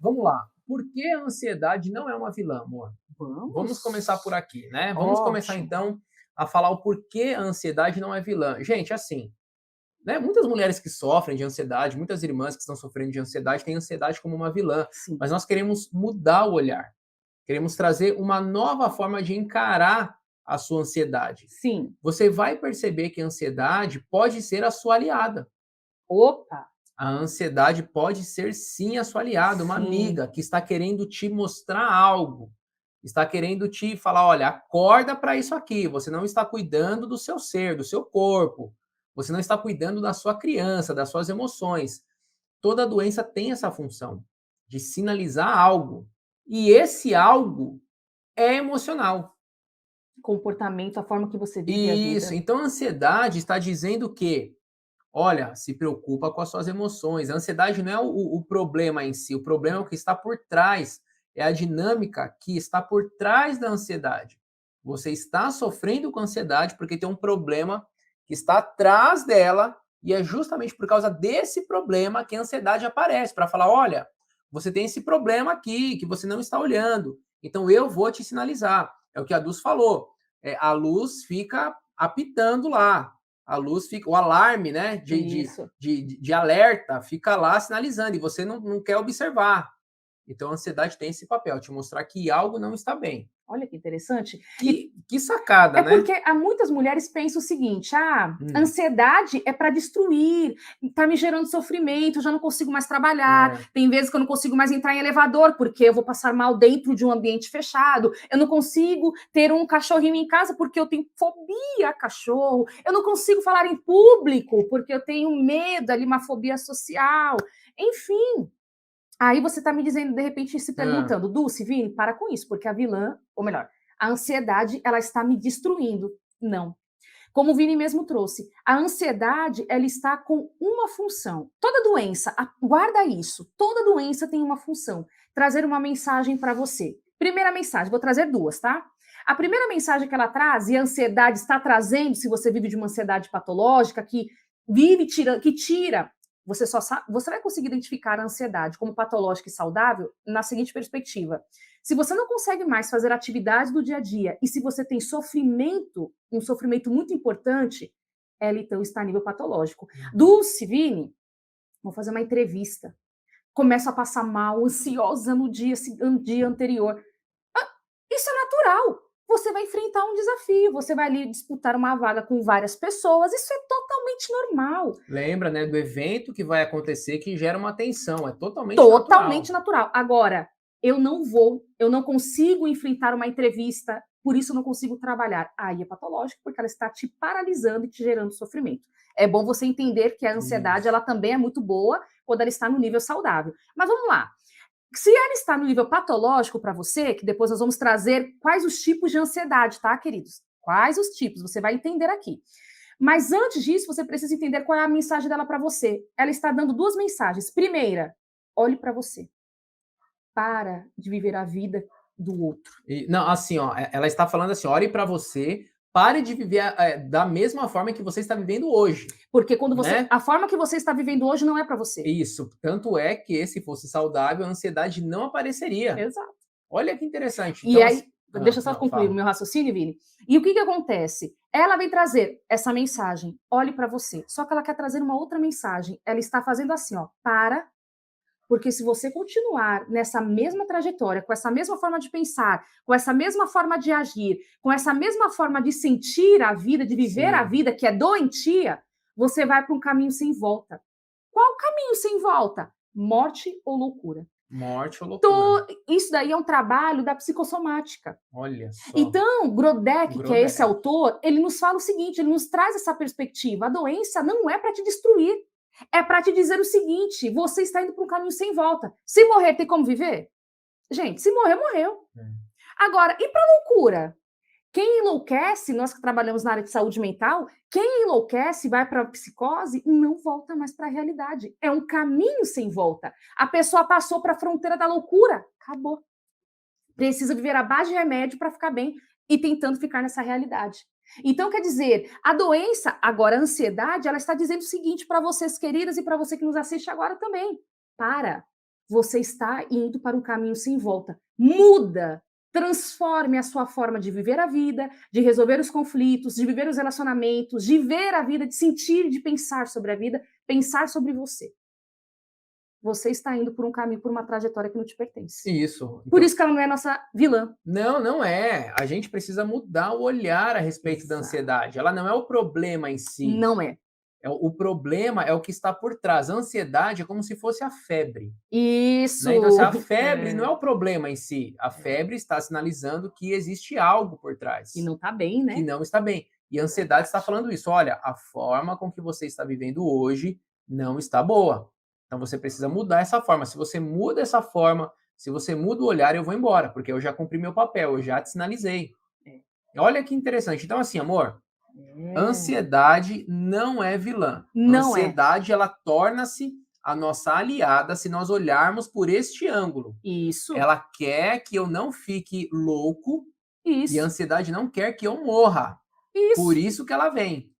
vamos lá. Por que a ansiedade não é uma vilã, amor? Vamos começar por aqui, né? Vamos começar Ótimo. então a falar o porquê a ansiedade não é vilã. Gente, assim, né? Muitas mulheres que sofrem de ansiedade, muitas irmãs que estão sofrendo de ansiedade têm ansiedade como uma vilã, Sim. mas nós queremos mudar o olhar. Queremos trazer uma nova forma de encarar a sua ansiedade. Sim. Você vai perceber que a ansiedade pode ser a sua aliada. Opa! A ansiedade pode ser sim a sua aliada, uma Sim. amiga que está querendo te mostrar algo, está querendo te falar: olha, acorda para isso aqui, você não está cuidando do seu ser, do seu corpo, você não está cuidando da sua criança, das suas emoções. Toda doença tem essa função de sinalizar algo, e esse algo é emocional. Comportamento, a forma que você vive a Isso, vida. então a ansiedade está dizendo que, olha, se preocupa com as suas emoções. A ansiedade não é o problema em si, o problema é o que está por trás, é a dinâmica que está por trás da ansiedade. Você está sofrendo com ansiedade porque tem um problema que está atrás dela, e é justamente por causa desse problema que a ansiedade aparece, para falar: olha, você tem esse problema aqui que você não está olhando, então eu vou te sinalizar. É o que a Dulce falou. A luz fica apitando lá, a luz fica, o alarme, né, Isso. de alerta fica lá sinalizando e você não quer observar. Então a ansiedade tem esse papel, te mostrar que algo não está bem. Olha que interessante. E Que sacada, é né? porque há muitas mulheres pensam o seguinte: Hum, ansiedade é para destruir, tá me gerando sofrimento, eu já não consigo mais trabalhar. é, Tem vezes que eu não consigo mais entrar em elevador porque eu vou passar mal dentro de um ambiente fechado. Eu não consigo ter um cachorrinho em casa porque eu tenho fobia a cachorro. Eu não consigo falar em público porque eu tenho medo ali, uma fobia social. Enfim, aí você está me dizendo, de repente, se é, perguntando: Dulce, Vini, para com isso, porque a vilã, ou melhor, a ansiedade, ela está me destruindo. Não. Como o Vini mesmo trouxe, a ansiedade, ela está com uma função. Toda doença, guarda isso, toda doença tem uma função. Trazer uma mensagem para você. Primeira mensagem, vou trazer duas, tá? A primeira mensagem que ela traz, e a ansiedade está trazendo, se você vive de uma ansiedade patológica, que vive tira, que tira, você vai conseguir identificar a ansiedade como patológica e saudável na seguinte perspectiva: se você não consegue mais fazer atividades do dia a dia e se você tem sofrimento, um sofrimento muito importante, ela então está a nível patológico. uhum. Dulce, Vini, vou fazer uma entrevista. Começo a passar mal, ansiosa no dia anterior. Isso é natural. Você vai enfrentar um desafio, você vai ali disputar uma vaga com várias pessoas, isso é totalmente normal. Lembra, né, do evento que vai acontecer que gera uma tensão, é totalmente Totalmente natural. natural. Agora, eu não consigo enfrentar uma entrevista, por isso eu não consigo trabalhar. Aí é patológico, porque ela está te paralisando e te gerando sofrimento. É bom você entender que a ansiedade, Isso. ela também é muito boa quando ela está no nível saudável. Mas vamos lá. Se ela está no nível patológico para você, que depois nós vamos trazer quais os tipos de ansiedade, tá, queridos? Quais os tipos, você vai entender aqui. Mas antes disso, você precisa entender qual é a mensagem dela para você. Ela está dando duas mensagens. Primeira, olhe para você. Para de viver a vida do outro. Não, assim, ó, ela está falando assim: olhe para você, pare de viver da mesma forma que você está vivendo hoje, Porque quando você, né? a forma que você está vivendo hoje não é para você. Isso, tanto é que se fosse saudável, a ansiedade não apareceria. Exato. Olha que interessante. E Então, aí, deixa eu só não, concluir o fala. meu raciocínio, Vini. E o que que acontece? Ela vem trazer essa mensagem, olhe para você. Só que ela quer trazer uma outra mensagem. Ela está fazendo assim, ó, para. Porque se você continuar nessa mesma trajetória, com essa mesma forma de pensar, com essa mesma forma de agir, com essa mesma forma de sentir a vida, de viver a Sim, vida, que é doentia, você vai para um caminho sem volta. Qual caminho sem volta? Morte ou loucura. morte ou loucura. Isso daí é um trabalho da psicossomática. Olha só, Então, Grodeck, que é esse Grodeck. autor, ele nos fala o seguinte, ele nos traz essa perspectiva. A doença não é para te destruir, é para te dizer o seguinte: você está indo para um caminho sem volta. Se morrer, tem como viver? Gente, se morrer, morreu. Agora, e para loucura? Quem enlouquece, nós que trabalhamos na área de saúde mental, quem enlouquece, vai para a psicose, não volta mais para a realidade. É um caminho sem volta. A pessoa passou para a fronteira da loucura, acabou. Precisa viver à base de remédio para ficar bem e tentando ficar nessa realidade. Então, quer dizer, a doença, agora a ansiedade, ela está dizendo o seguinte para vocês, queridas, e para você que nos assiste agora também: para. você está indo para um caminho sem volta. Muda, transforme a sua forma de viver a vida, de resolver os conflitos, de viver os relacionamentos, de ver a vida, de sentir, de pensar sobre a vida, pensar sobre você. Você está indo por um caminho, por uma trajetória que não te pertence. Isso. Por Então, isso que ela não é nossa vilã. não, não é. A gente precisa mudar o olhar a respeito da Exato. ansiedade. Ela não é o problema em si. Não é. O problema é o que está por trás. A ansiedade é como se fosse a febre, Isso. né? Então, se a febre não É. é o problema em si, a febre está sinalizando que existe algo por E trás, não tá bem, que né? não está bem. E a ansiedade está falando isso. Olha, a forma com que você está vivendo hoje não está boa. Então, você precisa mudar essa forma. Se você muda essa forma, se você muda o olhar, eu vou embora, porque eu já cumpri meu papel, eu já te sinalizei. É. Olha que interessante. Então, assim, amor, É. ansiedade não é vilã. Não é. Ansiedade, ela torna-se a nossa aliada se nós olharmos por este ângulo. Isso. Ela quer que eu não fique louco e a Isso. ansiedade não quer que eu morra. Por Isso. isso que ela vem.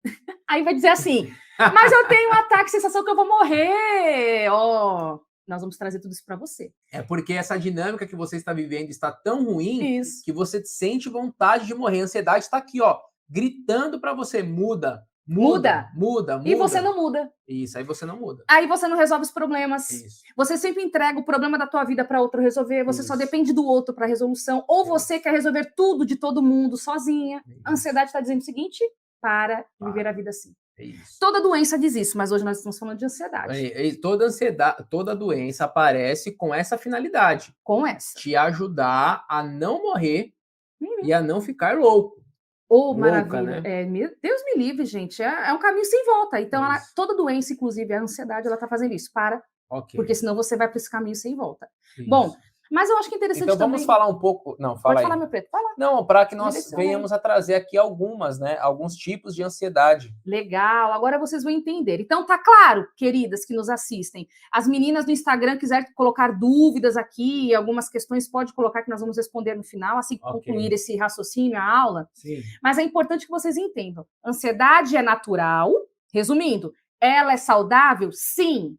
Aí vai dizer assim: "Mas eu tenho um ataque, sensação que eu vou morrer". Ó, nós vamos trazer tudo isso para você. É porque essa dinâmica que você está vivendo está tão ruim Isso. que você sente vontade de morrer. A ansiedade está aqui, ó, gritando para você: muda, muda, Muda. muda, E você muda. não muda. Isso, aí você não muda. Aí você não resolve os problemas. Isso, Você sempre entrega o problema da tua vida para outro resolver, você só isso, depende do outro para resolução, ou isso, você quer resolver tudo de todo mundo sozinha. A isso. ansiedade está dizendo o seguinte: para de viver Para. a vida assim. É isso. Toda doença diz isso, mas hoje nós estamos falando de ansiedade. Toda ansiedade, toda doença aparece com essa finalidade, Com essa. te ajudar a não morrer Uhum. e a não ficar louco, Oh, louca, maravilha. né? Deus me livre, gente. É um caminho sem volta. Então, Isso. toda doença, inclusive a ansiedade, ela está fazendo isso. Para, Ok. porque senão você vai para esse caminho sem volta. Isso. Bom, mas eu acho que é interessante Então vamos também. falar um pouco. Não, fala Pode aí. falar, meu preto. Vai lá. Não, para que nós Direciona aí. venhamos a trazer aqui algumas, né? Alguns tipos de ansiedade. Legal, agora vocês vão entender. Então, tá claro, queridas que nos assistem. As meninas do Instagram quiserem colocar dúvidas aqui, algumas questões pode colocar que nós vamos responder no final, assim que Ok. concluir esse raciocínio, a aula. Sim. Mas é importante que vocês entendam. Ansiedade é natural. Resumindo, ela é saudável? Sim.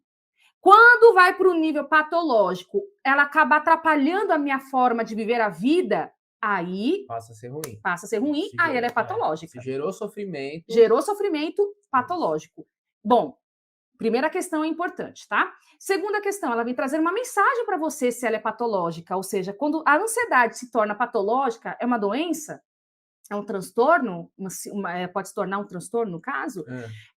Quando vai para o nível patológico, ela acaba atrapalhando a minha forma de viver a vida, aí Passa a ser ruim. passa a ser ruim, Se aí ela é Se patológica. gerou sofrimento. Gerou sofrimento patológico. Bom, primeira questão é importante, tá? Segunda questão, ela vem trazer uma mensagem para você se ela é patológica, ou seja, quando a ansiedade se torna patológica, é uma doença, é um transtorno, pode se tornar um transtorno no caso,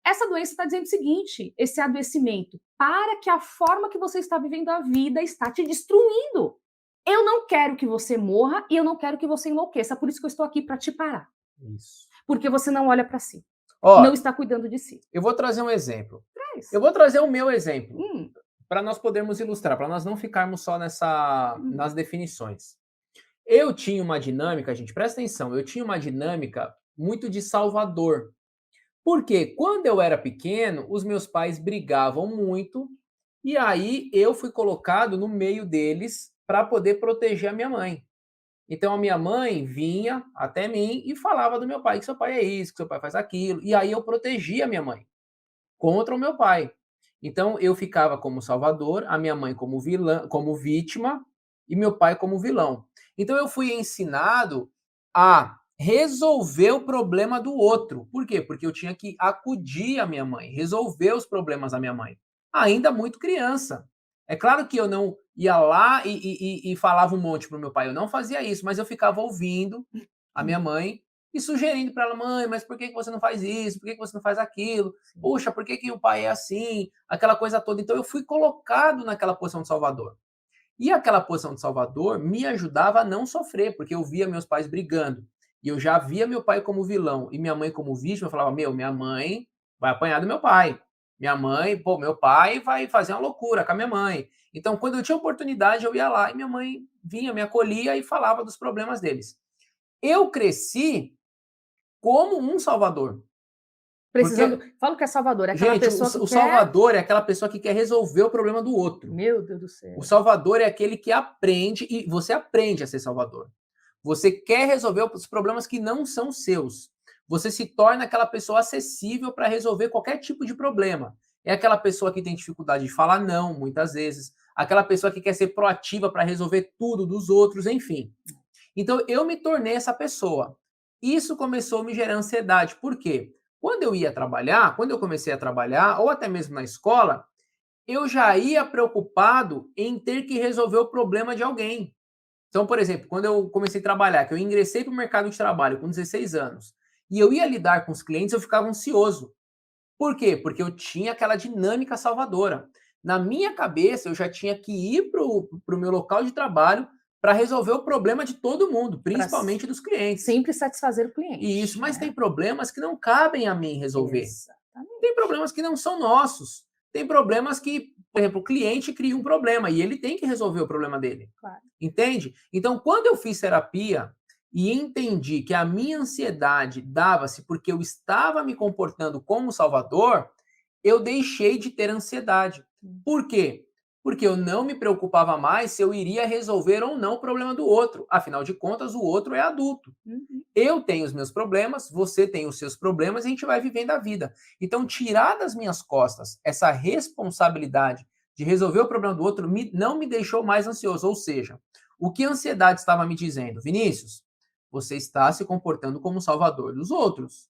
essa doença está dizendo o seguinte, esse adoecimento, para que a forma que você está vivendo a vida está te destruindo. Eu não quero que você morra e eu não quero que você enlouqueça, por isso que eu estou aqui para te parar. Isso. Porque você não olha para si, Ó, não está cuidando de si. eu vou trazer um exemplo. Traz. Eu vou trazer o meu exemplo. Hum, Para nós podermos ilustrar, para nós não ficarmos só nas definições. Eu tinha uma dinâmica, gente, presta atenção, eu tinha uma dinâmica muito de salvador. Porque quando eu era pequeno, os meus pais brigavam muito e aí eu fui colocado no meio deles para poder proteger a minha mãe. Então a minha mãe vinha até mim e falava do meu pai, que seu pai é isso, que seu pai faz aquilo, e aí eu protegia a minha mãe contra o meu pai. Então eu ficava como salvador, a minha mãe como vilã, como vítima e meu pai como vilão. Então eu fui ensinado a resolver o problema do outro. Por quê? Porque eu tinha que acudir a minha mãe, resolver os problemas da minha mãe. Ainda muito criança. É claro que eu não ia lá e falava um monte pro meu pai. Eu não fazia isso, mas eu ficava ouvindo a minha mãe e sugerindo para ela, mãe, mas por que que você não faz isso? Por que que você não faz aquilo? Puxa, por que que o pai é assim? Aquela coisa toda. Então eu fui colocado naquela posição de salvador. E aquela posição de salvador me ajudava a não sofrer, porque eu via meus pais brigando. E eu já via meu pai como vilão e minha mãe como vítima. Eu falava, meu, minha mãe vai apanhar do meu pai. Minha mãe, pô, meu pai vai fazer uma loucura com a minha mãe. Então, quando eu tinha oportunidade, eu ia lá e minha mãe vinha, me acolhia e falava dos problemas deles. Eu cresci como um salvador. precisando. Porque, Falo que é salvador, é aquela gente, pessoa que o quer. salvador é aquela pessoa que quer resolver o problema do outro. Meu Deus do céu. O salvador é aquele que aprende, e você aprende a ser salvador. Você quer resolver os problemas que não são seus. Você se torna aquela pessoa acessível para resolver qualquer tipo de problema. É aquela pessoa que tem dificuldade de falar não, muitas vezes. aquela pessoa que quer ser proativa para resolver tudo dos outros, enfim. Então, eu me tornei essa pessoa. Isso começou a me gerar ansiedade. Por quê? Quando eu ia trabalhar, quando eu comecei a trabalhar, ou até mesmo na escola, eu já ia preocupado em ter que resolver o problema de alguém. Então, por exemplo, quando eu comecei a trabalhar, que eu ingressei para o mercado de trabalho com 16 anos, e eu ia lidar com os clientes, eu ficava ansioso. Por quê? Porque eu tinha aquela dinâmica salvadora. Na minha cabeça, eu já tinha que ir para o meu local de trabalho para resolver o problema de todo mundo, principalmente dos clientes. Sempre satisfazer o cliente. Isso, mas né? tem problemas que não cabem a mim resolver. Exatamente. Tem problemas que não são nossos. Tem problemas que, por exemplo, o cliente cria um problema e ele tem que resolver o problema dele. Claro. Entende? Então, quando eu fiz terapia e entendi que a minha ansiedade dava-se porque eu estava me comportando como salvador, eu deixei de ter ansiedade. Por quê? Porque eu não me preocupava mais se eu iria resolver ou não o problema do outro. Afinal de contas, o outro é adulto. Uhum. Eu tenho os meus problemas, você tem os seus problemas e a gente vai vivendo a vida. Então, tirar das minhas costas essa responsabilidade de resolver o problema do outro não me deixou mais ansioso. Ou seja, o que a ansiedade estava me dizendo? Vinícius, você está se comportando como salvador dos outros.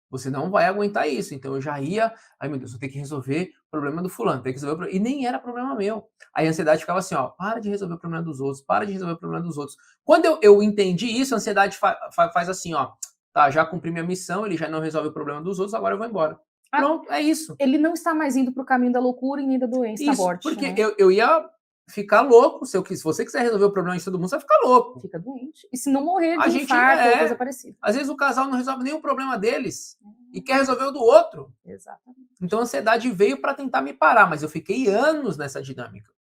Você não vai aguentar isso. Então eu já ia, ai meu Deus, eu tenho que resolver o problema do fulano, tenho que resolver o problema. E nem era problema meu. Aí a ansiedade ficava assim, ó, para de resolver o problema dos outros, para de resolver o problema dos outros. Quando eu entendi isso, a ansiedade faz assim, ó, tá, já cumpri minha missão, ele já não resolve o problema dos outros, agora eu vou embora. Pronto, é isso. Ele não está mais indo para o caminho da loucura e nem da doença, da Isso, morte. porque né? eu ia ficar louco, se você quiser resolver o problema de todo mundo, você vai ficar louco. Fica doente. E se não morrer A de gente infarto ou coisa parecida. Às vezes o casal não resolve nenhum problema deles e quer resolver o do outro. Exatamente. Então a ansiedade veio para tentar me parar, mas eu fiquei anos nessa dinâmica.